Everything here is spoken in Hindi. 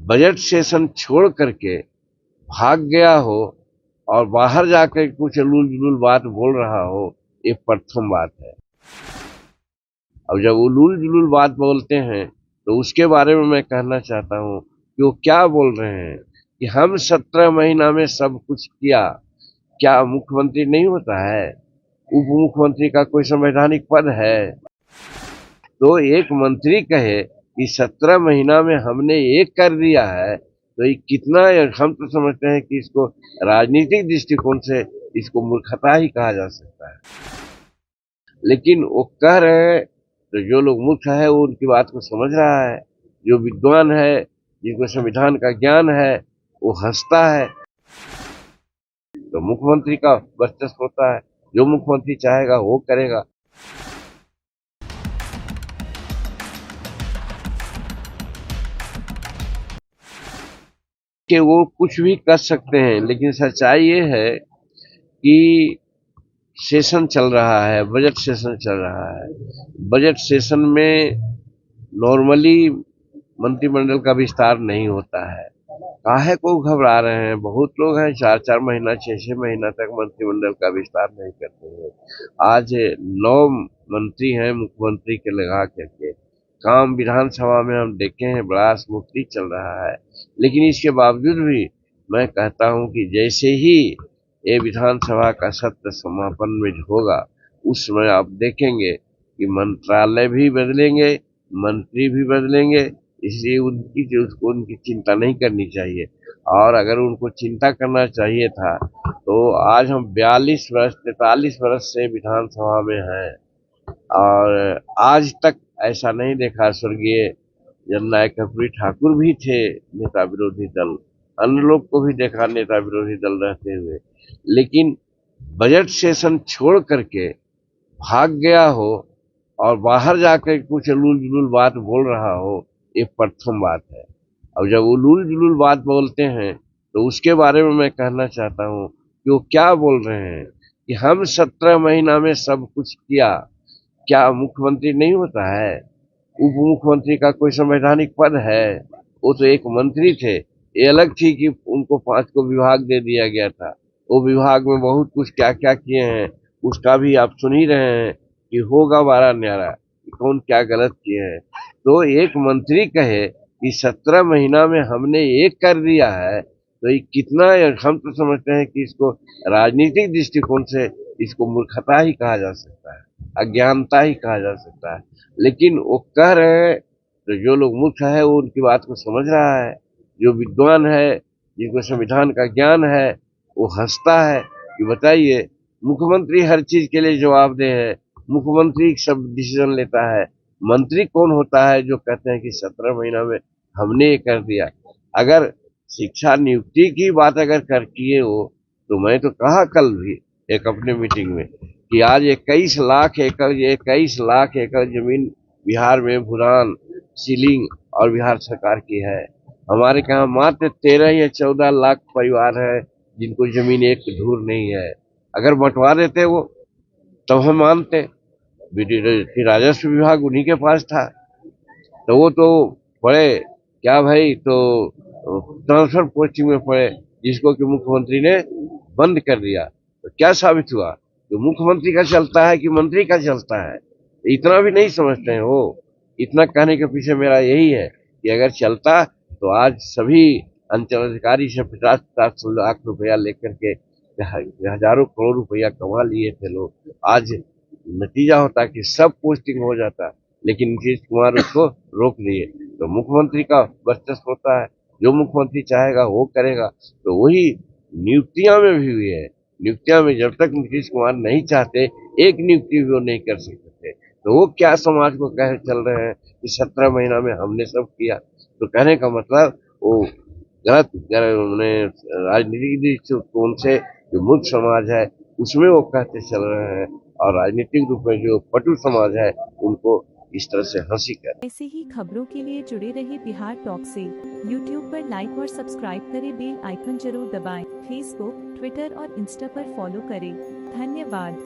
बजट सेशन छोड़ करके भाग गया हो और बाहर जाकर कुछ उलूल जुलूल बात बोल रहा हो, ये प्रथम बात है। अब जब उलूल जुलूल बात बोलते हैं तो उसके बारे में मैं कहना चाहता हूँ कि वो क्या बोल रहे हैं कि हम 17 महीना में सब कुछ किया। क्या मुख्यमंत्री नहीं होता है? उप मुख्यमंत्री का कोई संवैधानिक पद है? तो एक मंत्री कहे कि 17 महीना में हमने ये कर दिया है, तो ये कितना, हम तो समझते हैं कि इसको राजनीतिक दृष्टिकोण से इसको मूर्खता ही कहा जा सकता है। लेकिन वो कह रहे हैं तो जो लोग मूर्ख है वो उनकी बात को समझ रहा है, जो विद्वान है, जिनको संविधान का ज्ञान है, वो हंसता है। तो मुख्यमंत्री का वर्चस्व होता है, जो मुख्यमंत्री चाहेगा वो करेगा। कि वो कुछ भी कर सकते हैं, लेकिन सच्चाई ये है कि सेशन चल रहा है, बजट सेशन चल रहा है। बजट सेशन में नॉर्मली मंत्रिमंडल का विस्तार नहीं होता है। काहे को घबरा रहे हैं? बहुत लोग हैं 4-4 महीना 6-6 महीना तक मंत्रिमंडल का विस्तार नहीं करते हैं। आज 9 मंत्री हैं मुख्यमंत्री के लगा करके। काम विधानसभा में हम देखे हैं बड़ा स्मूथली चल रहा है, लेकिन इसके बावजूद भी मैं कहता हूं कि जैसे ही ये विधानसभा का सत्र समापन में होगा, उस समय आप देखेंगे कि मंत्रालय भी बदलेंगे, मंत्री भी बदलेंगे। इसलिए उनकी चिंता नहीं करनी चाहिए। और अगर उनको चिंता करना चाहिए था तो आज हम 42 वर्ष 43 वर्ष से विधानसभा में हैं और आज तक ऐसा नहीं देखा। स्वर्गीय जननायक कर्पूरी ठाकुर भी थे नेता विरोधी दल, अन्य लोग को भी देखा नेता विरोधी दल रहते हुए, लेकिन बजट सेशन छोड़ करके भाग गया हो और बाहर जाकर कुछ उलूल जुलूल बात बोल रहा हो, ये प्रथम बात है। अब जब उलूल जुलूल बात बोलते हैं तो उसके बारे में मैं कहना चाहता हूँ कि वो क्या बोल रहे हैं कि हम 17 महीना में सब कुछ किया। क्या मुख्यमंत्री नहीं होता है? उप मुख्यमंत्री का कोई संवैधानिक पद है? वो तो एक मंत्री थे। ये अलग थी कि उनको 5 को विभाग दे दिया गया था। वो विभाग में बहुत कुछ क्या क्या किए हैं उसका भी आप सुन ही रहे हैं कि होगा बारह न्यारा कि कौन क्या गलत किए हैं। तो एक मंत्री कहे कि 17 महीना में हमने ये कर दिया है, तो ये कितना, हम तो समझते हैं कि इसको राजनीतिक दृष्टिकोण से इसको मूर्खता ही कहा जा सकता है, अज्ञानता ही कहा जा सकता है। लेकिन वो कह रहे हैं तो जो लोग मूर्ख है वो उनकी बात को समझ रहा है, जो विद्वान है, जिनको संविधान का ज्ञान है, वो हंसता है कि बताइए, मुख्यमंत्री हर चीज के लिए जवाबदेह है, मुख्यमंत्री सब डिसीजन लेता है। मंत्री कौन होता है जो कहते हैं कि 17 महीना में हमने ये कर दिया? अगर शिक्षा नियुक्ति की बात अगर कर किए हो तो मैं तो कहा कल भी एक अपने मीटिंग में कि आज 21 लाख एकड़ जमीन बिहार में भूदान सीलिंग और बिहार सरकार की है। हमारे यहाँ मात्र 13 या 14 लाख परिवार है जिनको जमीन एक धूर नहीं है। अगर बंटवा देते वो तब हम मानते, राजस्व विभाग उन्हीं के पास था, तो वो तो पढ़े क्या भाई, तो ट्रांसफर पोस्टिंग में पढ़े, जिसको कि मुख्यमंत्री ने बंद कर दिया। तो क्या साबित हुआ? तो मुख्यमंत्री का चलता है कि मंत्री का चलता है? इतना भी नहीं समझते हैं वो। इतना कहने के पीछे मेरा यही है कि अगर चलता तो आज सभी अंचलाधिकारी से 50-50 लाख रुपया लेकर के हजारों करोड़ रुपया कमा लिए थे लोग। आज नतीजा होता कि सब पोस्टिंग हो जाता, लेकिन नीतीश कुमार उसको रोक दिए। तो मुख्यमंत्री का वर्चस्व होता है, जो मुख्यमंत्री चाहेगा वो करेगा। तो वही नियुक्तियां में भी हुई है। नियुक्तियां में जब तक नीतीश कुमार नहीं चाहते एक नियुक्ति भी वो नहीं कर सकते थे। तो वो क्या समाज को कह चल रहे हैं कि 17 महीना में हमने सब किया? तो कहने का मतलब वो गलत राजनीतिक दृष्टिकोण से जो मूर्ख समाज है उसमें वो कहते चल रहे हैं, और राजनीतिक रूप में जो पटु समाज है उनको इस तरह से हंसी कर। ऐसे ही खबरों के लिए जुड़े रहे बिहार टॉक से। यूट्यूब पर लाइक और सब्सक्राइब करें, बेल आइकन जरूर दबाएं। फेसबुक, ट्विटर और इंस्टा पर फॉलो करें। धन्यवाद।